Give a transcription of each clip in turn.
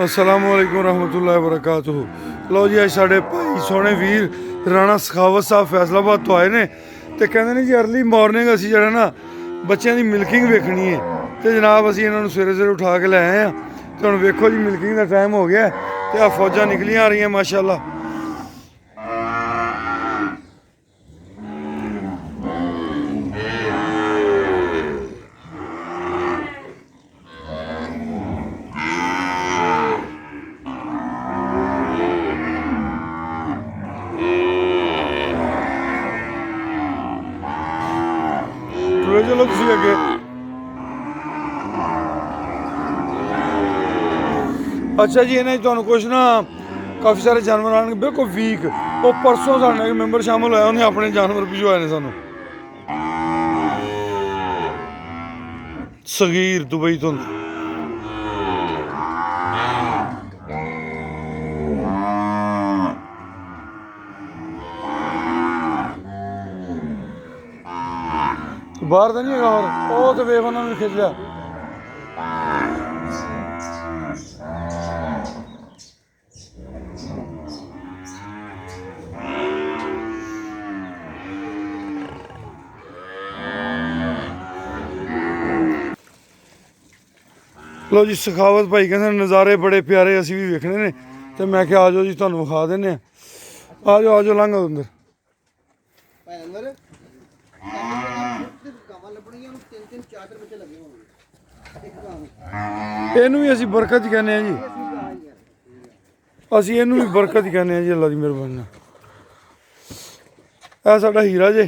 अस्सलामुअलैकुम रहमतुल्लाहि व बरकातुहू। लो जी अज साढ़े भाई सोहने वीर राणा सखावत साहब फैसलाबाद तो आए ने ते कहंदे ने जी अर्ली मॉर्निंग असी जरा ना बच्चों की मिल्किंग वेखनी है तो जनाब असी इन्हों सवेरे सवेरे उठा के लै आए हैं। तो हुण वेखो जी मिल्किंग का टाइम हो गया तो आ फौजां निकलियां आ रही हैं माशाअल्लाह। चलो चलो तुसीं अगे। अच्छा जी इन्हें तुहानूं कुछ ना काफ़ी सारे जानवर आने बिल्कुल वीक वो परसों साढ़े एक मैंबर शामिल होया उन्हें अपने जानवर भिजवाए ने सानूं। सगीर दुबई तो बाहर तो नहीं है और तो वेख उन्होंने खिंच लिया। लो जी सखावत भाई कहते नज़ारे बड़े प्यारे असी भी वेखने ने तो मैं क्या आ जाओ जी तुहानूं विखा देने आ जाओ लंघ आओ अंदर। ਇਹਨੂੰ ਵੀ ਅਸੀਂ ਬਰਕਤ ਹੀ ਕਹਿੰਦੇ ਆ ਜੀ ਅਸੀਂ ਇਹਨੂੰ ਵੀ ਬਰਕਤ ਹੀ ਕਹਿੰਦੇ ਆ ਜੀ ਅੱਲਾ ਦੀ ਮਿਹਰਬਾਨੀ ਨਾਲ। ਇਹ ਸਾਡਾ ਹੀਰਾ ਜੇ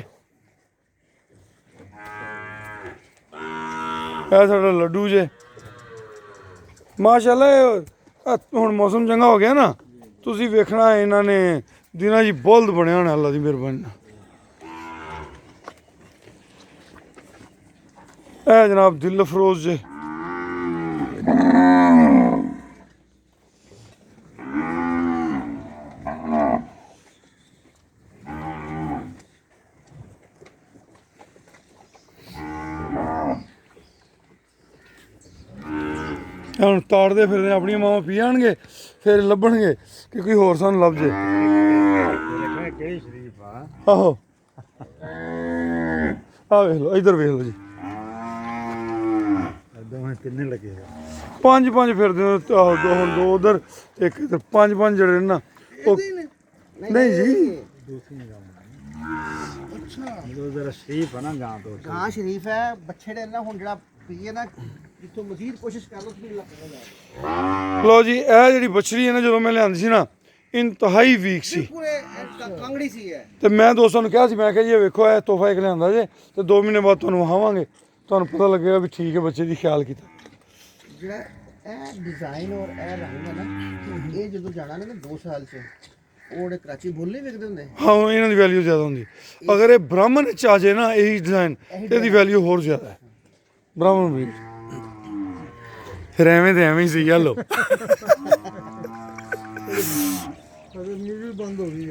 ਇਹ ਸਾਡਾ ਲੱਡੂ ਜੇ ਮਾਸ਼ਾਅੱਲਾ। ਹੁਣ ਮੌਸਮ ਚੰਗਾ ਹੋ ਗਿਆ ਨਾ ਤੁਸੀਂ ਵੇਖਣਾ ਇਹਨਾਂ ਨੇ ਦਿਨਾਂ ਜੀ ਬੁਲਦ ਬਣਿਆ ਹੋਣਾ ਅੱਲਾ ਦੀ ਮਿਹਰਬਾਨੀ ਨਾਲ। ਇਹ ਜਨਾਬ ਦਿਲ ਅਫਰੋਜ਼ ਜੇ ਹੁਣ ਤਾੜਦੇ ਫਿਰਦੇ ਆਪਣੀਆਂ ਮਾਵਾਂ ਪੀ ਆਣਗੇ ਫਿਰ ਲੱਭਣਗੇ ਕਿ ਕੋਈ ਹੋਰ ਸਾਨੂੰ ਲੱਭ ਜੇ। ਆਹੋ ਆ ਵੇਖ ਲਓ ਇੱਧਰ ਵੇਖ ਲਓ ਜੀ ਕਿੰਨੇ ਲੱਗੇ ਪੰਜ ਫਿਰਦੇ ਆਹੋ ਦੋ ਉਧਰ ਇੱਕ ਇੱਧਰ ਪੰਜ ਜਿਹੜੇ ਨਾ ਉਹ ਨਹੀਂ ਜੀ ਸ਼ਰੀਫ ਹੈ ਨਾ ਗਾਂ ਤੋਂ ਗਾਂ ਸ਼ਰੀਫ ਹੈ ਬੱਚੇ ਦੇ ਨਾ ਹੁਣ ਜਿਹੜਾ ਪੀਏ ਨਾ ਜਿੱਥੋਂ ਮਜ਼ੀਦ ਕੋਸ਼ਿਸ਼ ਕਰ ਲਓ ਲੋ ਜੀ ਇਹ ਜਿਹੜੀ ਬੱਛੜੀ ਹੈ ਨਾ ਜਦੋਂ ਮੈਂ ਲਿਆਂਦੀ ਸੀ ਨਾ ਇੰਤਹਾਈ ਵੀਕ ਸੀ ਕਾਂਗੜੀ ਸੀ ਤੇ ਮੈਂ ਦੋਸਤਾਂ ਨੂੰ ਕਿਹਾ ਸੀ ਮੈਂ ਕਿਹਾ ਜੀ ਇਹ ਵੇਖੋ ਇਹ ਤੋਹਫਾ ਇੱਕ ਲਿਆਂਦਾ ਜੇ ਤੇ 2 ਮਹੀਨੇ ਬਾਅਦ ਤੁਹਾਨੂੰ ਵਿਖਾਵਾਂਗੇ ਤੁਹਾਨੂੰ ਪਤਾ ਲੱਗੇਗਾ ਵੀ ਠੀਕ ਹੈ ਬੱਚੇ ਦੀ ਖਿਆਲ ਕੀਤਾ। ਜਿਹੜਾ ਇਹ ਡਿਜ਼ਾਈਨ ਔਰ ਇਹ ਰੰਗ ਹੈ ਨਾ ਇਹ ਜਦੋਂ ਜਾਣਾ ਨਾ 2 ਸਾਲ 'ਚ ਉਹ ਕਰਾਚੀ ਬੋਲੇ ਵਿਕਦੇ ਹੁੰਦੇ ਹਾਂ ਇਹਨਾਂ ਦੀ ਵੈਲਿਊ ਜ਼ਿਆਦਾ ਹੁੰਦੀ। ਅਗਰ ਇਹ ਬ੍ਰਾਹਮਣ 'ਚ ਆ ਜਾਏ ਨਾ ਇਹੀ ਡਿਜ਼ਾਈਨ ਇਹਦੀ ਵੈਲਿਊ ਹੋਰ ਜ਼ਿਆਦਾ ਹੈ ਬ੍ਰਾਹਮਣ ਵੀ ਫਿਰ ਐਵੇਂ ਤੇ ਐਵੇਂ ਹੀ ਸੀ ਗੱਲ ਬੰਦ ਹੋ ਗਈ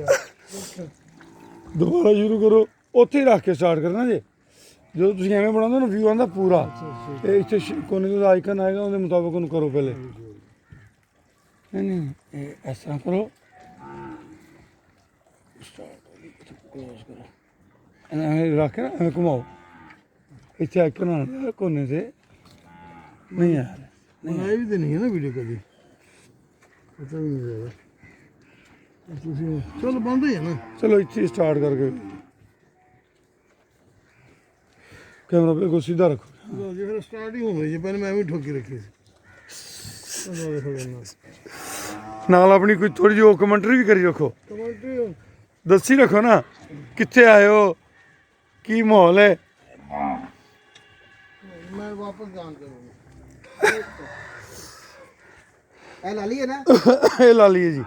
ਦੁਬਾਰਾ ਸ਼ੁਰੂ ਕਰੋ ਉੱਥੇ ਹੀ ਰੱਖ ਕੇ ਸਟਾਰਟ ਕਰਨਾ ਜੇ ਜਦੋਂ ਤੁਸੀਂ ਐਵੇਂ ਬਣਾਉਂਦੇ ਨਾ ਵਿਊ ਆਉਂਦਾ ਪੂਰਾ ਇਹ ਇੱਥੇ ਕੋਨੇ ਦਾ ਆਈਕਨ ਆਏਗਾ ਉਹਦੇ ਮੁਤਾਬਕ ਉਹਨੂੰ ਕਰੋ ਪਹਿਲੇ ਨਹੀਂ ਇਸ ਤਰ੍ਹਾਂ ਕਰੋ ਕਲੋਜ਼ ਕਰੋ ਐਵੇਂ ਰੱਖ ਕੇ ਨਾ ਐਵੇਂ ਘੁਮਾਓ ਇੱਥੇ ਆਈਕਨ ਆਉਣਾ ਕੋਨੇ ਤੇ ਨਹੀਂ ਯਾਰ ਬਣਾਈ ਵੀ ਤਾਂ ਨਹੀਂ ਹੈ ਨਾ ਵੀਡੀਓ ਕਦੀ ਪਤਾ ਵੀ ਨਹੀਂ ਜਾਏਗਾ ਤੁਸੀਂ ਚਲੋ ਬੰਦ ਹੀ ਹੈ ਨਾ ਚਲੋ ਇੱਥੇ ਸਟਾਰਟ ਕਰਕੇ कैमरा पे को सीधा रखो जी फिर स्टार्टिंग हो गई पहले मैं भी ठोकी रखी नाल अपनी कोई थोड़ी जी कमेंट्री भी करी रखो दसी रखो ना कित्थे आए हो की माहौल है मैं वापस जान करूंगा लाली है ना ये लाली है जी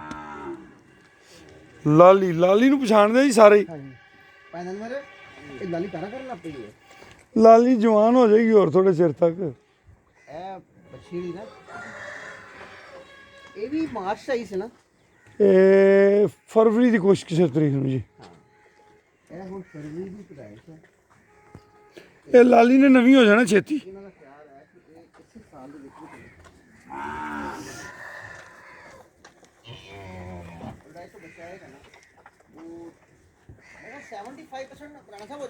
लाली नूं पछाणदे जी सारे पैनल मेरे ये लाली तारा करन लग पई है लाली जवान हो जाएगी और थोड़े चिर तक फरवरी की कोशिश किसी तरीक जी लाली ने नवी हो जाना छेती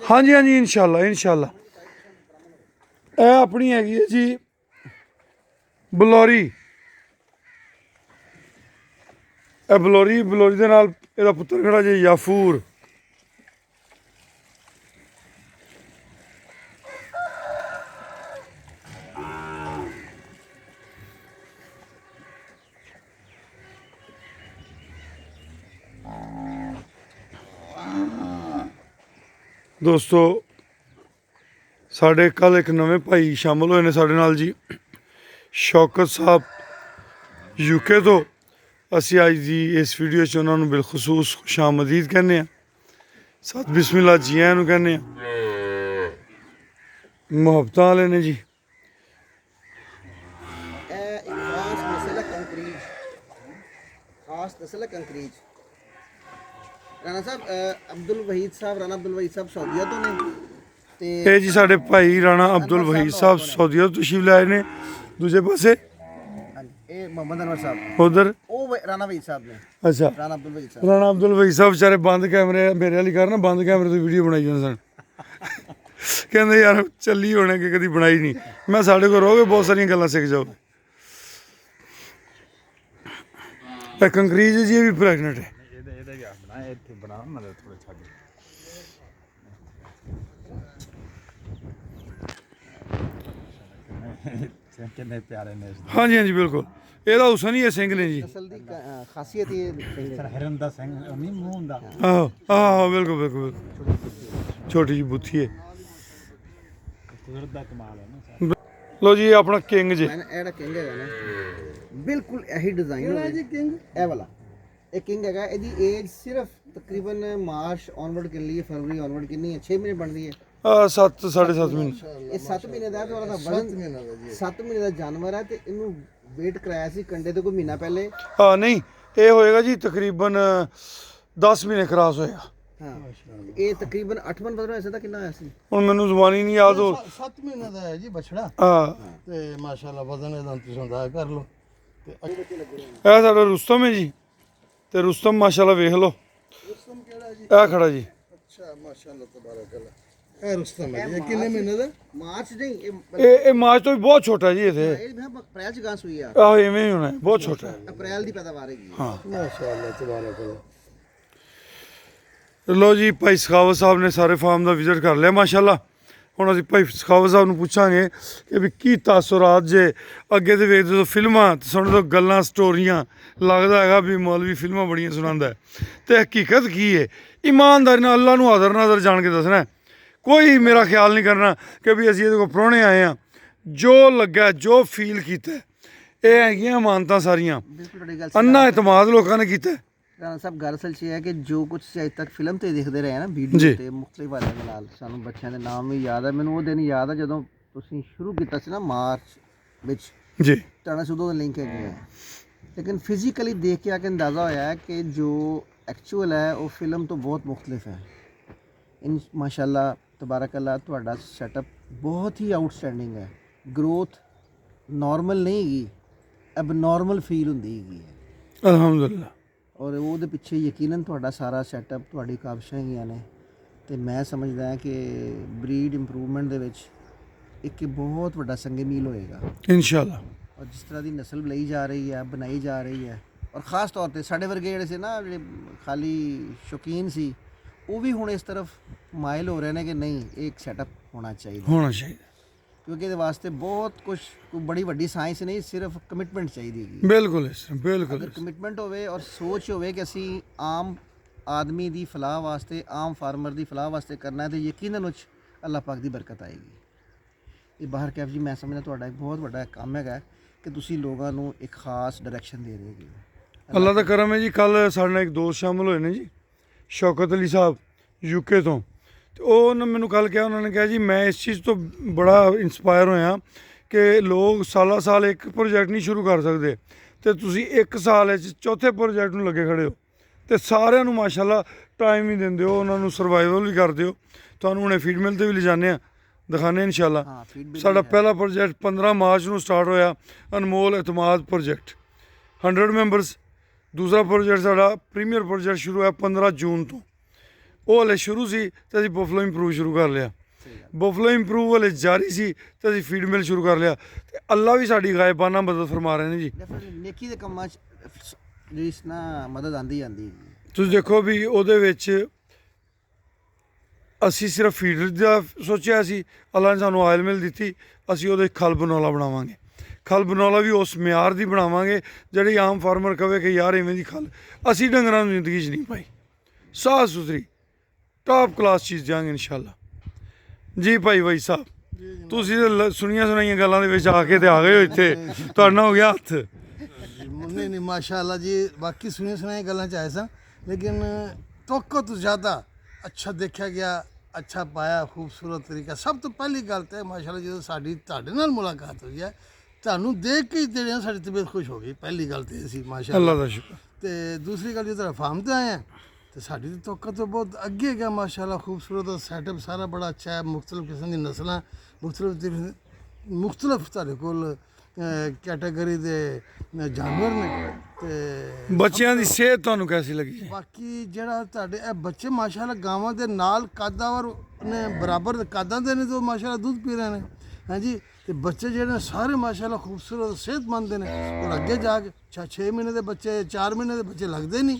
ਹਾਂਜੀ ਹਾਂਜੀ ਇਨਸ਼ਾਅੱਲਾ ਇਨਸ਼ਾਅੱਲਾ। ਇਹ ਆਪਣੀ ਹੈਗੀ ਹੈ ਜੀ ਬਲੌਰੀ। ਇਹ ਬਲੌਰੀ ਦੇ ਨਾਲ ਇਹਦਾ ਪੁੱਤਰ ਖੜਾ ਜੀ ਯਾਫੂਰ। ਦੋਸਤੋ ਸਾਡੇ ਕੱਲ ਇੱਕ ਨਵੇਂ ਭਾਈ ਸ਼ਾਮਲ ਹੋਏ ਨੇ ਸਾਡੇ ਨਾਲ ਜੀ, ਸ਼ੌਕਤ ਸਾਹਿਬ UK ਤੋਂ। ਅਸੀਂ ਅੱਜ ਦੀ ਇਸ ਵੀਡੀਓ 'ਚ ਉਹਨਾਂ ਨੂੰ ਬਿਲਖਸੂਸ ਖੁਸ਼ ਆਮਦੀਦ ਕਹਿੰਦੇ ਹਾਂ, ਸਤ ਬਿਸਮਿਲ੍ਲਾ ਜੀ ਆਇਆਂ ਨੂੰ ਕਹਿੰਦੇ ਹਾਂ। ਮੁਹੱਬਤਾਂ ਵਾਲੇ ਨੇ ਜੀ। ਖਾਸ ਨਸਲ ਹੈ ਕੰਕਰੀਜ। ਰਾਣਾ ਸਾਹਿਬ ਅਬਦੁਲ ਵਹੀਦ ਸਾਹਿਬ, ਰਾਣਾ ਅਬਦੁਲ ਵਹੀਦ ਸਾਹਿਬ ਸਊਦੀਆ ਤੋਂ ਨੇ ਤੇ ਇਹ ਜੀ ਸਾਡੇ ਭਾਈ ਰਾਣਾ ਅਬਦੁਲ ਵਹੀਦ ਸਾਹਿਬ ਸਊਦੀਆ ਤੋਂ ਤਸ਼ਰੀਫ ਲਾਏ ਨੇ। ਦੂਜੇ ਪਾਸੇ ਇਹ ਮੁਹੰਮਦ ਅਨਵਰ ਸਾਹਿਬ, ਉਧਰ ਉਹ ਰਾਣਾ ਵਹੀਦ ਸਾਹਿਬ ਨੇ। ਅੱਛਾ, ਰਾਣਾ ਅਬਦੁਲ ਵਹੀਦ ਸਾਹਿਬ। ਰਾਣਾ ਅਬਦੁਲ ਵਹੀਦ ਸਾਹਿਬ ਵਿਚਾਰੇ ਬੰਦ ਕੈਮਰੇ ਮੇਰੇ ਵਾਲੀ ਕਰਨ, ਬੰਦ ਕੈਮਰੇ ਤੋਂ ਵੀਡੀਓ ਬਣਾਈ ਜਾਂਦੇ ਸਨ। ਕਹਿੰਦੇ ਯਾਰ ਚੱਲੀ ਹੋਣੇ ਕਿ ਕਦੀ ਬਣਾਈ ਨਹੀਂ। ਮੈਂ ਸਾਡੇ ਕੋਲ ਰਹੋਗੇ ਬਹੁਤ ਸਾਰੀਆਂ ਗੱਲਾਂ ਸਿੱਖ ਜਾਓਗੇ। ਇਹ ਕੰਕਰੀਜ ਜੀ, ਇਹ ਵੀ ਪ੍ਰੈਗਨੈਂਟ ਹੈ। ਕਿੰਨੇ ਪਿਆਰੇ ਨੇ। ਹਾਂਜੀ ਹਾਂਜੀ ਬਿਲਕੁਲ, ਇਹਦਾ ਹੁਸਨ ਹੀ ਇਹ ਸਿੰਘ ਨੇ ਜੀ। ਨਸਲ ਦੀ ਖਾਸੀਅਤ ਇਹ ਸਰ ਹਿਰਨ ਦਾ ਸਿੰਘ ਨਹੀਂ ਮੂੰਹ ਹੁੰਦਾ। ਆਹੋ ਆਹੋ ਬਿਲਕੁਲ ਬਿਲਕੁਲ ਬਿਲਕੁਲ, ਛੋਟੀ ਜਿਹੀ ਬੁੱਥੀ ਹੈ। ਕੁਦਰਤ ਦਾ ਕਮਾਲ ਹੈ ਨਾ। ਲੋ ਜੀ ਇਹ ਆਪਣਾ ਕਿੰਗ ਜੀ। ਇਹ ਜਿਹੜਾ ਕਿੰਗ ਹੈਗਾ ਨਾ ਬਿਲਕੁਲ ਇਹੀ ਡਿਜ਼ਾਈਨ ਹੈ ਜੀ। ਕਿੰਗ ਇਹ ਵਾਲਾ ਇਹ ਕਿੰਗ ਹੈਗਾ। ਇਹਦੀ ਏਜ ਸਿਰਫ ਤਕਰੀਬਨ ਮਾਰਚ ਔਨਵਰਡ ਕੇ ਲਈ, ਫਰਵਰੀ ਔਨਵਰਡ ਕਿੰਨੀ ਹੈ? 6 ਮਹੀਨੇ ਬਣਦੀ ਹੈ। 7 7.5 ਮਹੀਨੇ। ਇਹ 7 ਮਹੀਨੇ ਦਾ ਹੈ ਤੇ ਉਹਦਾ ਵਜ਼ਨ 7 ਮਹੀਨੇ ਦਾ ਜਾਨਵਰ ਹੈ। ਤੇ ਇਹਨੂੰ ਵੇਟ ਕਰਾਇਆ ਸੀ ਕੰਡੇ ਤੋਂ ਕੋਈ ਮਹੀਨਾ ਪਹਿਲੇ। ਹਾਂ ਨਹੀਂ, ਇਹ ਹੋਏਗਾ ਜੀ ਤਕਰੀਬਨ 10 ਮਹੀਨੇ ਕਰਾਸ ਹੋਏਗਾ। ਹਾਂ ਇਹ ਤਕਰੀਬਨ 8 ਮਨ ਬਦਲੋ ਐਸਾ ਤਾਂ ਕਿੰਨਾ ਹੋਇਆ ਸੀ? ਹੁਣ ਮੈਨੂੰ ਜ਼ੁਬਾਨੀ ਨਹੀਂ ਯਾਦ ਹੋ। 7 ਮਹੀਨੇ ਦਾ ਹੈ ਜੀ ਬਛੜਾ। ਹਾਂ ਤੇ ਮਾਸ਼ਾਅੱਲਾ ਵਜ਼ਨ ਇਹਦਾ ਤੁਸੀਂ ਅੰਦਾਜ਼ਾ ਕਰ ਲਓ। ਤੇ ਇਹ ਸਾਡਾ ਰੁਸਤਮ ਹੈ ਜੀ। ਤੇ ਰੁਸਤਮ ਮਾਸ਼ਾਅੱਲਾ ਵੇਖ ਲਓ, ਰੁਸਤਮ ਕਿਹੜਾ ਜੀ? ਇਹ ਖੜਾ ਜੀ। ਅੱਛਾ ਮਾਸ਼ਾਅੱਲਾ ਤਬਾਰਕ ਅੱਲਾ। ਇਹ ਰੁਸਤਮ ਹੈ ਜੀ। ਇਹ ਕਿੰਨੇ ਮਹੀਨੇ ਦਾ? ਮਾਰਚ ਨਹੀਂ, ਇਹ ਮਾਰਚ ਤੋਂ ਵੀ ਬਹੁਤ ਛੋਟਾ ਜੀ। ਇਹ ਅਪ੍ਰੈਲ ਚ ਗਾਂ ਸੂਈ ਆ। ਆਹੋ ਇਵੇਂ ਹੀ ਹੋਣਾ, ਬਹੁਤ ਛੋਟਾ ਹੈ। ਅਪ੍ਰੈਲ ਦੀ ਪੈਦਾਵਾਰ ਹੈਗੀ। ਹਾਂ ਮਾਸ਼ਾਅੱਲਾ ਤਬਾਰਕ ਅੱਲਾ। ਲੋ ਜੀ ਭਾਈ ਸਖਾਵਤ ਸਾਹਿਬ ਨੇ ਸਾਰੇ ਫਾਰਮ ਦਾ ਵਿਜ਼ਿਟ ਕਰ ਲਿਆ ਮਾਸ਼ਾਅੱਲਾ। ਹੁਣ ਅਸੀਂ ਭਾਈ ਸਖਾਵਤ ਸਾਹਿਬ ਨੂੰ ਪੁੱਛਾਂਗੇ ਕਿ ਵੀ ਕੀ ਤਾਸੁਰਾਤ ਜੇ ਅੱਗੇ ਤੇ ਵੇਖਦੇ ਤੋਂ ਫਿਲਮਾਂ ਤੇ ਸੁਣਦੇ ਤੋਂ ਗੱਲਾਂ ਸਟੋਰੀਆਂ, ਲੱਗਦਾ ਹੈਗਾ ਵੀ ਮੌਲਵੀ ਫਿਲਮਾਂ ਬੜੀਆਂ ਸੁਣਾਉਂਦਾ ਹੈ, ਤੇ ਹਕੀਕਤ ਕੀ ਹੈ। ਇਮਾਨਦਾਰੀ ਨਾਲ ਅੱਲਾ ਨੂੰ ਆਦਰ ਨਾਦਰ ਜਾਣ ਕੇ ਦੱਸਣਾ। ਕੋਈ ਮੇਰਾ ਖਿਆਲ ਨਹੀਂ ਕਰਨਾ ਕਿ ਵੀ ਅਸੀਂ ਇਹਦੇ ਕੋਲ ਪ੍ਰਾਹੁਣੇ ਆਏ ਹਾਂ। ਜੋ ਲੱਗਾ, ਜੋ ਫੀਲ ਕੀਤਾ, ਇਹ ਹੈਗੀਆਂ ਮਾਨਤਾਂ ਸਾਰੀਆਂ। ਬਿਲਕੁਲ ਤੁਹਾਡੀ ਗੱਲ ਅੰਨਾ ਇਤਮਾਦ ਲੋਕਾਂ ਨੇ ਕੀਤਾ। ਰਾਣਾ ਸਾਹਿਬ ਗੱਲ ਅਸਲ 'ਚ ਇਹ ਹੈ ਕਿ ਜੋ ਕੁਝ ਅੱਜ ਤੱਕ ਫਿਲਮ ਤੇ ਦੇਖਦੇ ਰਹੇ ਨਾ, ਵੀਡੀਓ ਤੇ ਮੁਖਤਲਿਫ ਵਾਲਿਆਂ ਦੇ ਨਾਲ, ਸਾਨੂੰ ਬੱਚਿਆਂ ਦੇ ਨਾਮ ਵੀ ਯਾਦ ਹੈ। ਮੈਨੂੰ ਉਹ ਦਿਨ ਯਾਦ ਹੈ ਜਦੋਂ ਤੁਸੀਂ ਸ਼ੁਰੂ ਕੀਤਾ ਸੀ ਨਾ ਮਾਰਚ ਵਿੱਚ ਜੀ। ਤੁਹਾਡਾ ਸੁਦੋਂ ਦਾ ਲਿੰਕ ਹੈਗੇ ਹੈ, ਲੇਕਿਨ ਫਿਜ਼ੀਕਲੀ ਦੇਖ ਕੇ ਆ ਕੇ ਅੰਦਾਜ਼ਾ ਹੋਇਆ ਹੈ ਕਿ ਜੋ ਐਕਚੁਅਲ ਹੈ ਉਹ ਫਿਲਮ ਤੋਂ ਬਹੁਤ ਮੁਖਤਲਿਫ ਹੈ। ਮਾਸ਼ਾਅੱਲਾ ਤਬਾਰਕ ਅੱਲਾ, ਤੁਹਾਡਾ ਸੈਟਅਪ ਬਹੁਤ ਹੀ ਆਊਟਸਟੈਂਡਿੰਗ ਹੈ। ਗਰੋਥ ਨਾਰਮਲ ਨਹੀਂ ਹੈਗੀ, ਅਬ ਨਾਰਮਲ ਫੀਲ ਹੁੰਦੀ ਹੈਗੀ ਹੈ ਅਲਹਮਦੁਲਿਲਾ। ਔਰ ਉਹਦੇ ਪਿੱਛੇ ਯਕੀਨਨ ਤੁਹਾਡਾ ਸਾਰਾ ਸੈਟਅਪ, ਤੁਹਾਡੀ ਕਾਬਿਸ਼ਾਂ ਹੈਗੀਆਂ ਨੇ। ਤੇ ਮੈਂ ਸਮਝਦਾ ਹਾਂ ਕਿ ਬਰੀਡ ਇੰਪਰੂਵਮੈਂਟ ਦੇ ਵਿੱਚ ਇੱਕ ਬਹੁਤ ਵੱਡਾ ਸੰਗੇ ਮੀਲ ਹੋਏਗਾ ਇਨਸ਼ਾਅੱਲਾ। ਔਰ ਜਿਸ ਤਰ੍ਹਾਂ ਦੀ ਨਸਲ ਲਈ ਜਾ ਰਹੀ ਹੈ, ਬਣਾਈ ਜਾ ਰਹੀ ਹੈ, ਔਰ ਖ਼ਾਸ ਤੌਰ ਤੇ ਸਾਡੇ ਵਰਗੇ ਜਿਹੜੇ ਸੀ ਨਾ, ਜਿਹੜੇ ਖਾਲੀ ਸ਼ੌਕੀਨ ਸੀ, ਉਹ ਵੀ ਹੁਣ ਇਸ ਤਰਫ ਮਾਇਲ ਹੋ ਰਹੇ ਨੇ ਕਿ ਨਹੀਂ ਇਹ ਇੱਕ ਸੈਟਅਪ ਹੋਣਾ ਚਾਹੀਦਾ। ਕਿਉਂਕਿ ਇਹਦੇ ਵਾਸਤੇ ਬਹੁਤ ਕੁਝ, ਕੋਈ ਬੜੀ ਵੱਡੀ ਸਾਇੰਸ ਨਹੀਂ, ਸਿਰਫ ਕਮਿਟਮੈਂਟ ਚਾਹੀਦੀ ਹੈਗੀ। ਬਿਲਕੁਲ ਇਸ ਤਰ੍ਹਾਂ, ਬਿਲਕੁਲ। ਅਗਰ ਕਮਿਟਮੈਂਟ ਹੋਵੇ ਔਰ ਸੋਚ ਹੋਵੇ ਕਿ ਅਸੀਂ ਆਮ ਆਦਮੀ ਦੀ ਫਲਾਹ ਵਾਸਤੇ, ਆਮ ਫਾਰਮਰ ਦੀ ਫਲਾਹ ਵਾਸਤੇ ਕਰਨਾ ਹੈ, ਤੇ ਯਕੀਨਨ ਉਹ 'ਚ ਅੱਲਾਹ ਪਾਕ ਦੀ ਬਰਕਤ ਆਏਗੀ। ਇਹ ਬਾਹਰ ਕੈਫ ਜੀ, ਮੈਂ ਸਮਝਦਾ ਤੁਹਾਡਾ ਇੱਕ ਬਹੁਤ ਵੱਡਾ ਕੰਮ ਹੈਗਾ ਕਿ ਤੁਸੀਂ ਲੋਕਾਂ ਨੂੰ ਇੱਕ ਖਾਸ ਡਾਇਰੈਕਸ਼ਨ ਦੇ ਰਹੇ ਹੋ। ਅੱਲਾਹ ਦਾ ਕਰਮ ਹੈ ਜੀ। ਕੱਲ ਸਾਡੇ ਨਾਲ ਇੱਕ ਦੋਸਤ ਸ਼ਾਮਲ ਹੋਏ ਨੇ ਜੀ, ਸ਼ੌਕਤ ਅਲੀ ਸਾਹਿਬ UK ਤੋਂ। ਤੇ ਉਹਨਾਂ ਮੈਨੂੰ ਕੱਲ ਕਿਹਾ, ਉਹਨਾਂ ਨੇ ਕਿਹਾ ਜੀ ਮੈਂ ਇਸ ਚੀਜ਼ ਤੋਂ ਬੜਾ ਇੰਸਪਾਇਰ ਹੋਇਆ ਕਿ ਲੋਕ ਸਾਲਾਂ ਸਾਲ ਇੱਕ ਪ੍ਰੋਜੈਕਟ ਨਹੀਂ ਸ਼ੁਰੂ ਕਰ ਸਕਦੇ, ਤੇ ਤੁਸੀਂ ਇੱਕ ਸਾਲ ਵਿੱਚ ਚੌਥੇ ਪ੍ਰੋਜੈਕਟ ਨੂੰ ਲੱਗੇ ਖੜੇ ਹੋ। ਤੇ ਸਾਰਿਆਂ ਨੂੰ ਮਾਸ਼ਾਅੱਲਾ ਟਾਈਮ ਵੀ ਦਿੰਦੇ ਹੋ, ਉਹਨਾਂ ਨੂੰ ਸਰਵਾਈਵਲ ਵੀ ਕਰਦੇ ਹੋ। ਤੁਹਾਨੂੰ ਹੁਣੇ ਫੀਡ ਮਿਲ ਤੇ ਵੀ ਲਿਜਾਨੇ ਆ, ਦਿਖਾਣੇ ਇਨਸ਼ਾਅੱਲਾ। ਸਾਡਾ ਪਹਿਲਾ ਪ੍ਰੋਜੈਕਟ 15 ਮਾਰਚ ਨੂੰ ਸਟਾਰਟ ਹੋਇਆ, ਅਨਮੋਲ ਇਤਮਾਦ ਪ੍ਰੋਜੈਕਟ। 100 ਮੈਂਬਰਸ ਦੂਸਰਾ ਪ੍ਰੋਜੈਕਟ ਸਾਡਾ ਪ੍ਰੀਮੀਅਰ ਪ੍ਰੋਜੈਕਟ ਸ਼ੁਰੂ ਹੋਇਆ 15 ਜੂਨ ਤੋਂ। ਉਹ ਹਲੇ ਸ਼ੁਰੂ ਸੀ ਤੇ ਅਸੀਂ ਬਫਲੋ ਇੰਪਰੂਵ ਸ਼ੁਰੂ ਕਰ ਲਿਆ। ਬਫਲੋ ਇੰਪਰੂਵ ਹਲੇ ਜਾਰੀ ਸੀ ਤੇ ਅਸੀਂ ਫੀਡ ਮਿਲ ਸ਼ੁਰੂ ਕਰ ਲਿਆ। ਤੇ ਅੱਲਾ ਵੀ ਸਾਡੀ ਗਾਇਬਾਨਾ ਮਦਦ ਫਰਮਾ ਰਹੇ ਨੇ ਜੀ। ਨੇਕੀ ਦੇ ਕੰਮਾਂ 'ਚ ਜਿਹੜੀ ਨਾ ਮਦਦ ਆਂਦੀ ਜਾਂਦੀ। ਤੁਸੀਂ ਦੇਖੋ ਵੀ ਉਹਦੇ ਵਿੱਚ ਅਸੀਂ ਸਿਰਫ ਫੀਡਰ ਦਾ ਸੋਚਿਆ ਸੀ, ਅੱਲਾ ਨੇ ਸਾਨੂੰ ਆਇਲ ਮਿਲ ਦਿੱਤੀ, ਅਸੀਂ ਉਹਦੇ ਖਲ ਬਨੌਲਾ ਬਣਾਵਾਂਗੇ। ਖਲ ਬਨੌਲਾ ਵੀ ਉਸ ਮਿਆਰ ਦੀ ਬਣਾਵਾਂਗੇ ਜਿਹੜੀ ਆਮ ਫਾਰਮਰ ਕਵੇ ਕਿ ਯਾਰ ਇਵੇਂ ਦੀ ਖਲ ਅਸੀਂ ਡੰਗਰਾਂ ਨੂੰ ਜ਼ਿੰਦਗੀ 'ਚ ਨਹੀਂ ਪਾਈ। ਸਾਫ਼ ਸੁਥਰੀ ਟਾਪ ਕਲਾਸ ਚੀਜ਼ ਦਿਆਂਗੇ ਇਨਸ਼ਾਅੱਲਾ ਜੀ। ਭਾਈ ਬਾਈ ਸਾਹਿਬ ਤੁਸੀਂ ਤਾਂ ਸੁਣੀਆਂ ਸੁਣਾਈਆਂ ਗੱਲਾਂ ਦੇ ਵਿੱਚ ਆ ਕੇ ਤੇ ਆ ਗਏ ਹੋ ਇੱਥੇ, ਤੁਹਾਡਾ ਹੋ ਗਿਆ ਹੱਥ। नहीं माशाल्लाह जी, बाकी सुनी सुनाई गल्लां च आए सा, लेकिन तोको तो ज़्यादा अच्छा देखा गया, अच्छा पाया, खूबसूरत तरीका। सब तो पहली गल तो माशाल्लाह जो साड़ी तुहाडे नाल मुलाकात हुई है, ਤੁਹਾਨੂੰ देख के ही तेरे साड़ी तबीयत खुश हो गई। पहली गल तो सी माशाल्लाह, ਅੱਲਾ ਦਾ ਸ਼ੁਕਰ। तो दूसरी गल जो तेरा फार्म ते आए हैं तो साड़ी तो तोका तो बहुत अगे गया माशाल्लाह। खूबसूरत सेटअप सारा बड़ा अच्छा है, मुख्तलिफ किस्म की नस्लां, मुख्तलिफ तुहाडे कोल कैटेगरी दे जानवर ने। ते ਬੱਚਿਆਂ ਦੀ ਸਿਹਤ ਤੁਹਾਨੂੰ ਕੈਸੀ ਲੱਗੀ? बाकी जेड़ा तुहाडे ए बच्चे माशाल्लाह गावां दे नाल कादा और ने बराबर कादा दे ने, तो माशाल्लाह दूध पी रहे हैं। हाँ जी, ते बच्चे जेड़े सारे माशाल्लाह खूबसूरत सेहतमंद ने। और अगे जाके 6 महीने दे बच्चे, 4 महीने दे बच्चे लगदे नहीं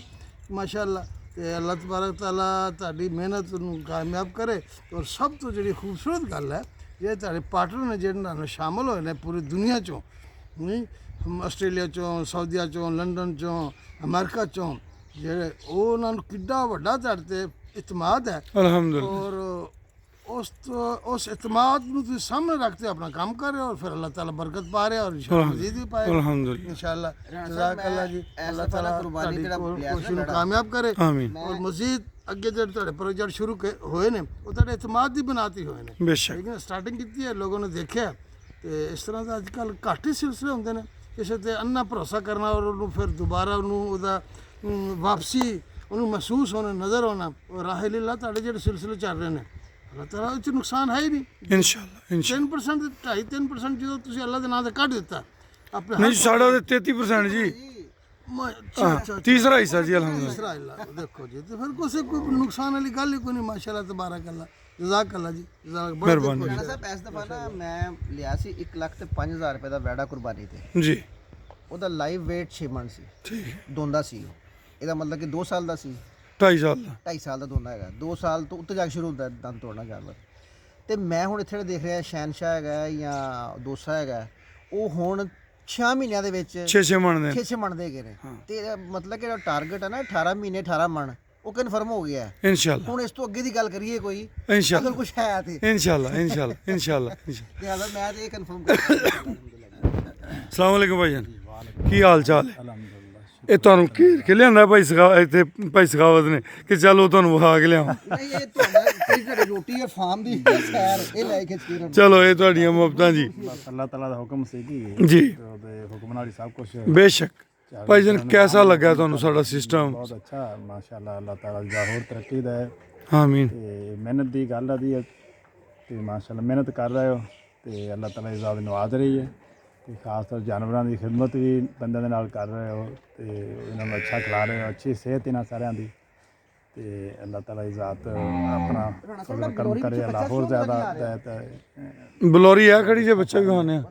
माशाल्लाह। ते अल्लाह तबारक तआला तुहाडी मेहनत नूं कामयाब करे। और सब तो जेड़ी खूबसूरत गल है, जे तुहाडे पार्टनर ने जेड़े नाल शामिल होए ने पूरी दुनिया चों, नहीं ਆਸਟ੍ਰੇਲੀਆ ਚੋਂ, ਸਾਊਦੀਆ ਚੋਂ, ਲੰਡਨ ਚੋਂ, ਅਮਰੀਕਾ ਚੋਂ, ਜਿਹੜੇ ਉਹਨਾਂ ਨੂੰ ਕਿੱਡਾ ਵੱਡਾ ਤੁਹਾਡੇ 'ਤੇ ਇਤਮਾਦ ਹੈ। ਅਲਹਮਦੁਲਿਲਾ। ਔਰ ਉਸ ਇਤਮਾਦ ਨੂੰ ਤੁਸੀਂ ਸਾਹਮਣੇ ਰੱਖਦੇ ਆਪਣਾ ਕੰਮ ਕਰ ਰਹੇ ਹੋ, ਔਰ ਫਿਰ ਅੱਲਾਹ ਤਾਲਾ ਬਰਕਤ ਪਾ ਰਿਹਾ, ਔਰ ਇੰਸ਼ਾਅੱਲਾਹ ਮਜ਼ੀਦ ਵੀ ਪਾਏਗਾ ਅਲਹਮਦੁਲਿਲਾ इंशाअल्लाह। जज़ाकल्लाह जी, अल्लाह ताला ਤੁਹਾਡੀ ਕੋਸ਼ਿਸ਼ ਨੂੰ ਕਾਮਯਾਬ करे। ਆਮੀਨ। ਔਰ ਮਜ਼ੀਦ ਅੱਗੇ ਜਿਹੜੇ ਤੁਹਾਡੇ ਪ੍ਰੋਜੈਕਟ ਸ਼ੁਰੂ ਹੋਏ ਨੇ ਉਹ ਤੁਹਾਡੇ ਇਤਮਾਦ ਦੀ ਬਣਾਤੀ ਹੋਏ ਨੇ। ਬੇਸ਼ੱਕ। ਲੇਕਿਨ ਸਟਾਰਟਿੰਗ ਕੀਤੀ ਹੈ, ਲੋਕਾਂ ਨੇ ਦੇਖਿਆ। ਤੇ ਇਸ ਤਰ੍ਹਾਂ ਦਾ ਅੱਜ ਕੱਲ੍ਹ ਘੱਟ ਹੀ ਸਿਲਸਿਲੇ ਹੁੰਦੇ ਨੇ, ਕਿਸੇ 'ਤੇ ਅੰਨਾ ਭਰੋਸਾ ਕਰਨਾ ਔਰ ਉਹਨੂੰ ਫਿਰ ਦੁਬਾਰਾ ਉਹਨੂੰ ਉਹਦਾ ਵਾਪਸੀ ਉਹਨੂੰ ਮਹਿਸੂਸ ਹੋਣਾ, ਨਜ਼ਰ ਆਉਣਾ। ਔਰ ਰਾਹੇ ਲੀਲਾ ਤੁਹਾਡੇ ਜਿਹੜੇ ਸਿਲਸਿਲੇ ਚੱਲ ਰਹੇ ਨੇ, ਅੱਲਾਹ ਤਾਲਾ ਉਹ 'ਚ ਨੁਕਸਾਨ ਹੈ ਹੀ ਨਹੀਂ। ਇਨਸ਼ਾਅੱਲਾ ਇਨਸ਼ਾਅੱਲਾ। 3% 2.5-3% ਜਦੋਂ ਤੁਸੀਂ ਅੱਲਾਹ ਦੇ ਨਾਂ ਤੇ ਕੱਢ ਦਿੱਤਾ ਆਪਣੇ ਨਹੀਂ ਸਾਡਾ ਤੇ 33% ਜੀ। ਤੀਸਰਾ ਹਿੱਸਾ ਜੀ ਅਲਹਮਦੁਲਿਲਾ। तीसरा इल्ला देखो जी, तो फिर कोई नुकसान वाली गल ही कोई नहीं माशाल्लाह तबारक अल्लाह। जज़ाकल्लाह जी, जज़ाक मेहरबानी। ਰਾਣਾ ਸਾਹਿਬ ਇਸ ਦਫਾ ਨਾ ਮੈਂ ਲਿਆ ਸੀ 1,05,000 ਰੁਪਏ ਦਾ ਵੈੜਾ ਕੁਰਬਾਨੀ ਤੇ। ਜੀ ਉਹਦਾ ਲਾਈਵ weight 6 ਮਣ ਸੀ। ਠੀਕ ਹੈ। ਦੋਂਦਾ ਸੀ ਉਹ। ਇਹਦਾ ਮਤਲਬ ਕਿ 2 ਸਾਲ ਦਾ ਸੀ, 2.5 ਸਾਲ ਦਾ। 2.5 ਸਾਲ ਦਾ ਦੋਂਦਾ ਹੈਗਾ। 2 ਸਾਲ ਤੋਂ ਉੱਤੇ ਜਾ ਕੇ ਸ਼ੁਰੂ ਹੁੰਦਾ ਦੰਦ ਤੋੜਨਾ ਜਾਨਵਰ। ਤੇ ਮੈਂ ਹੁਣ ਇੱਥੇ ਦੇਖ ਰਿਹਾ ਸ਼ਹਿਨਸ਼ਾਹ ਹੈਗਾ ਜਾਂ ਦੋਸਾ ਹੈਗਾ, ਉਹ ਹੁਣ 6 ਮਹੀਨਿਆਂ ਦੇ ਵਿੱਚ 6 ਮਣ ਦੇ 6 ਮਣ ਦੇ ਗਏ ਨੇ। ਤੇ ਇਹਦਾ ਮਤਲਬ ਕਿ ਜਿਹੜਾ ਟਾਰਗੇਟ ਹੈ ਨਾ 18 ਮਹੀਨੇ 18 ਮਣ, ਉਹ ਕਨਫਰਮ ਹੋ ਗਿਆ ਹੈ। ਇਨਸ਼ਾਅੱਲਾ ਹੁਣ ਇਸ ਤੋਂ ਅੱਗੇ ਦੀ ਗੱਲ ਕਰੀਏ ਕੋਈ, ਇਨਸ਼ਾਅੱਲਾ ਅਗਰ ਕੁਝ ਹੈ ਤੇ ਇਨਸ਼ਾਅੱਲਾ ਇਨਸ਼ਾਅੱਲਾ ਇਨਸ਼ਾਅੱਲਾ। ਲਿਹਾਜ਼ਾ ਮੈਂ ਤੇ ਇਹ ਕਨਫਰਮ ਕਰਦਾ। ਅਸਲਾਮ ਵਾਲੇਕੁਮ ਭਾਈ ਜਾਨ, ਕੀ ਹਾਲ ਚਾਲ ਹੈ? ਇਹ ਤੁਹਾਨੂੰ ਘੇਰ ਕੇ ਲਿਆਂਦਾ ਭਾਈ ਇੱਥੇ ਭਾਈ ਸਖਾਵਤ ਨੇ ਕਿ ਚੱਲ ਉਹ ਤੁਹਾਨੂੰ ਵਿਖਾ ਕੇ ਲਿਆਵਾਂ। ਨਹੀਂ ਇਹ ਤੁਹਾਡੀ ਰੋਟੀ ਹੈ ਫਾਰਮ ਦੀ ਸੈਰ, ਇਹ ਲੈ ਕੇ ਚੀਰਨ। ਚਲੋ ਇਹ ਤੁਹਾਡੀਆਂ ਮੁਹੱਬਤਾਂ ਜੀ। ਅੱਲਾਹ ਤਾਲਾ ਦਾ ਹੁਕਮ ਸੀ ਕਿ ਜੀ ਉਹਦੇ ਹੁਕਮ ਨਾਲ ਹੀ ਸਭ ਕੁਝ ਬੇਸ਼ੱਕ। ਭਾਈ ਜਾਨ ਕੈਸਾ ਲੱਗਾ ਤੁਹਾਨੂੰ ਸਾਡਾ ਸਿਸਟਮ? ਬਹੁਤ ਅੱਛਾ ਮਾਸ਼ਾਅੱਲਾ। ਅੱਲਾਹ ਤਾਲਾ ਦਾ ਹੋਰ ਤਰੱਕੀ ਦਾ ਹੈ ਆਮੀਨ। ਤੇ ਮਿਹਨਤ ਦੀ ਗੱਲ ਆਦੀ ਹੈ ਤੇ ਮਾਸ਼ਾਅੱਲਾ ਮਿਹਨਤ ਕਰ ਰਹੇ ਹੋ ਤੇ ਅੱਲਾਹ ਤਾਲਾ ਦੀ ਜ਼ਾਤ ਨਵਾਜ਼ ਰਹੀ ਹੈ। ਤੇ ਖਾਸ ਤੌਰ ਜਾਨਵਰਾਂ ਦੀ ਖਿਦਮਤ ਵੀ ਬੰਦਿਆਂ ਦੇ ਨਾਲ ਕਰ ਰਹੇ ਹੋ ਤੇ ਇਹਨਾਂ ਨੂੰ ਅੱਛਾ ਖਿਲਾ ਰਹੇ ਹੋ, ਅੱਛੀ ਸਿਹਤ ਇਹਨਾਂ ਸਾਰਿਆਂ ਦੀ। ਤੇ ਅੱਲਾਹ ਤਾਲਾ ਦੀ ਜ਼ਾਤ ਆਪਣਾ ਫਜ਼ਲ ਕਰਮ करे, अल्लाह और ज़्यादा देता है। ਬਲੋਰੀ ਆ ਖੜੀ ਜੇ ਬੱਚਾ ਵੀ ਖਾਣੇ ਆ।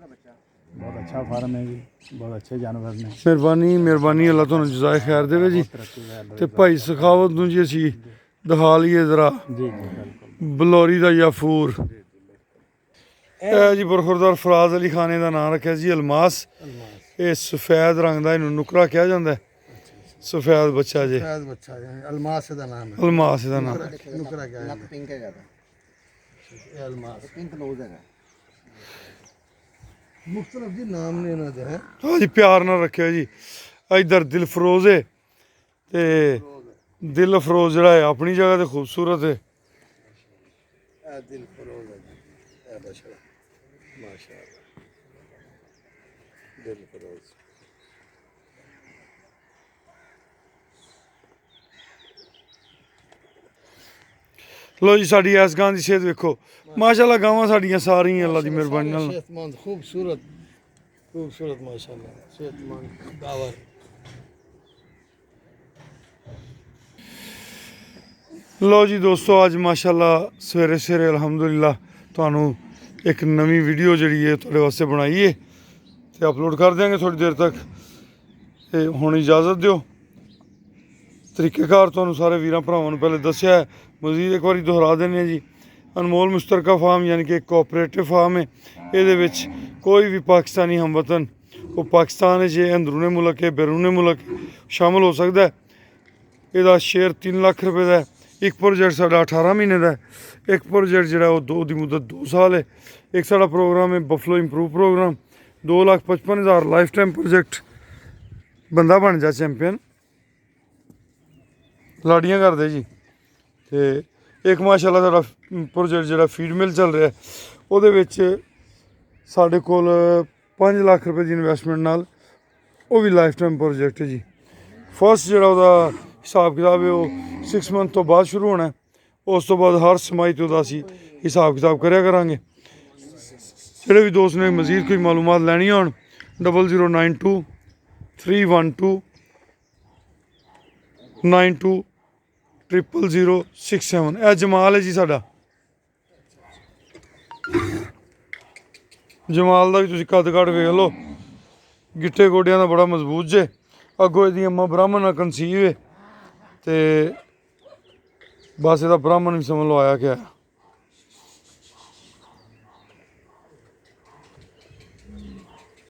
बहुत अच्छा फार्म है जी, बहुत अच्छे जानवर ने। ਮਿਹਰਬਾਨੀ ਮਿਹਰਬਾਨੀ, ਅੱਲਾਹ ਤੁਹਾਨੂੰ ਜਜ਼ਾਏ ਖੈਰ ਦੇਵੇ ਜੀ। तरक्की है अल्लाह। ਤੇ ਭਾਈ ਸਖਾਵਤ ਨੂੰ ਜੀ ਅਸੀਂ ਦਿਖਾ ਲਈਏ ਜ਼ਰਾ जी जी बिल्कुल। ਬਲੋਰੀ ਦਾ ਯਾਫੂਰ। ਇਹ ਜੀ ਬਰਖੁਰਦਾਰ ਫਰਾਜ਼ ਅਲੀ ਖਾਨੇ ਦਾ ਨਾਮ ਰੱਖਿਆ ਜੀ ਅਲਮਾਸ। ਇਹ ਸਫੈਦ ਰੰਗ ਦਾ ਇਹਨੂੰ ਨੁਕਰਾ ਕਿਹਾ ਜਾਂਦਾ ਹੈ। ਸਫੈਦ ਬੱਚਾ ਜੇ, शायद बच्चा है, अलमास का नाम है। ਅਲਮਾਸ ਦਾ ਨਾਮ। नुकरा क्या है? ਨੱਕ ਪਿੰਕ ਹੈਗਾ ਤਾਂ, ये अलमास ਪਿੰਕ ਨੋਜ਼ ਹੈਗਾ। मुख्तलिफ जी नाम ने ना जो है। ਹਾਂ ਜੀ ਪਿਆਰ ਨਾਲ ਰੱਖਿਆ ਜੀ। ਇਧਰ ਦਿਲ ਫਰੋਜ਼ ਹੈ ਤੇ ਦਿਲ ਫਰੋਜ਼ ਜਿਹੜਾ ਹੈ ਆਪਣੀ ਜਗ੍ਹਾ ਤੇ ਖੂਬਸੂਰਤ ਹੈ। दिल फरोज है जी, माशाल्लाह माशाल्लाह, दिल फरोज। ਲੋ ਜੀ ਸਾਡੀ ਇਸ ਗਾਂ ਦੀ ਸਿਹਤ ਵੇਖੋ ਮਾਸ਼ਾਅੱਲਾ। ਗਾਵਾਂ ਸਾਡੀਆਂ ਸਾਰੀਆਂ ਅੱਲਾ ਦੀ ਮਿਹਰਬਾਨੀ ਨਾਲ सेहतमंद खूबसूरत खूबसूरत माशाल्लाह सेहतमंद गावर। ਲਓ ਜੀ ਦੋਸਤੋ, ਅੱਜ ਮਾਸ਼ਾਅੱਲਾ ਸਵੇਰੇ ਸਵੇਰੇ ਅਲਹਮਦੁਲਿਲਾ ਤੁਹਾਨੂੰ ਇੱਕ ਨਵੀਂ ਵੀਡੀਓ ਜਿਹੜੀ ਹੈ ਤੁਹਾਡੇ ਵਾਸਤੇ ਬਣਾਈ ਹੈ ਤੇ ਅਪਲੋਡ ਕਰ ਦਿਆਂਗੇ ਥੋੜੀ ਦੇਰ ਤੱਕ। ਤੇ ਹੁਣ ਇਜਾਜ਼ਤ ਦਿਓ। ਤਰੀਕੇਕਾਰ ਤੁਹਾਨੂੰ ਸਾਰੇ ਵੀਰਾਂ ਭਰਾਵਾਂ ਨੂੰ ਪਹਿਲੇ ਦੱਸਿਆ ਹੈ, ਮਜ਼ੀਦ ਇੱਕ ਵਾਰੀ ਦੁਹਰਾ ਦਿੰਦੇ ਹਾਂ ਜੀ। ਅਨਮੋਲ ਮੁਸ਼ਤਰਕਾ ਫਾਰਮ ਯਾਨੀ ਕਿ ਇੱਕ ਕੋਆਪਰੇਟਿਵ ਫਾਰਮ ਹੈ। ਇਹਦੇ ਵਿੱਚ ਕੋਈ ਵੀ ਪਾਕਿਸਤਾਨੀ ਹਮਵਤਨ, ਉਹ ਪਾਕਿਸਤਾਨ ਹੈ ਜੇ ਅੰਦਰੂਨੇ ਮੁਲਕ ਹੈ ਬੈਰੂਨੇ ਮੁਲਕ ਸ਼ਾਮਲ ਹੋ ਸਕਦਾ ਹੈ। ਇਹਦਾ ਸ਼ੇਅਰ 3 ਲੱਖ ਰੁਪਏ ਦਾ ਹੈ। ਇੱਕ ਪ੍ਰੋਜੈਕਟ ਸਾਡਾ 18 ਮਹੀਨੇ ਦਾ ਹੈ। ਇੱਕ ਪ੍ਰੋਜੈਕਟ ਜਿਹੜਾ ਉਹ ਦੀ ਮੁੱਦਤ 2 ਸਾਲ ਹੈ। ਇੱਕ ਸਾਡਾ ਪ੍ਰੋਗਰਾਮ ਹੈ buffalo improve program, 2,55,000 lifetime project. ਬੰਦਾ ਬਣ ਜਾ ਚੈਂਪੀਅਨ, ਲਾੜੀਆਂ ਕਰਦੇ ਜੀ। ਤੇ ਇੱਕ ਮਾਸ਼ਾਅੱਲਾ ਸਾਡਾ ਪ੍ਰੋਜੈਕਟ ਜਿਹੜਾ ਫੀਡ ਮਿਲ ਚੱਲ ਰਿਹਾ, ਉਹਦੇ ਵਿੱਚ ਸਾਡੇ ਕੋਲ 5 ਲੱਖ ਰੁਪਏ ਦੀ ਇਨਵੈਸਟਮੈਂਟ ਨਾਲ, ਉਹ ਵੀ ਲਾਈਫ ਟਾਈਮ ਪ੍ਰੋਜੈਕਟ ਹੈ ਜੀ। ਫਸਟ ਜਿਹੜਾ ਉਹਦਾ ਹਿਸਾਬ ਕਿਤਾਬ ਹੈ ਉਹ 6 ਮੰਥ ਤੋਂ ਬਾਅਦ ਸ਼ੁਰੂ ਹੋਣਾ। ਉਸ ਤੋਂ ਬਾਅਦ ਹਰ ਸਮਾਈ ਤੇ ਉਹਦਾ ਅਸੀਂ ਹਿਸਾਬ ਕਿਤਾਬ ਕਰਿਆ ਕਰਾਂਗੇ। ਜਿਹੜੇ ਵੀ ਦੋਸਤ ਨੇ ਮਜ਼ੀਦ ਕੋਈ ਮਾਲੂਮਾਤ ਲੈਣੀ ਹੋਣ 0092 312 920067। ਇਹ ਜਮਾਲ ਹੈ ਜੀ ਸਾਡਾ। ਜਮਾਲ ਦਾ ਵੀ ਤੁਸੀਂ ਕੱਦ ਕਾਠ ਵੇਖ ਲਓ, ਗਿੱਟੇ ਗੋਡਿਆਂ ਦਾ ਬੜਾ ਮਜ਼ਬੂਤ ਜੇ। ਅੱਗੋਂ ਇਹਦੀ ਅੰਮਾ ਬ੍ਰਾਹਮਣ ਨਾਲ ਕਨਸੀਵ ਹੈ ਤੇ ਬਸ ਇਹਦਾ ਬ੍ਰਾਹਮਣ ਵੀ ਸਮਝ ਲਓ ਆਇਆ ਕਿ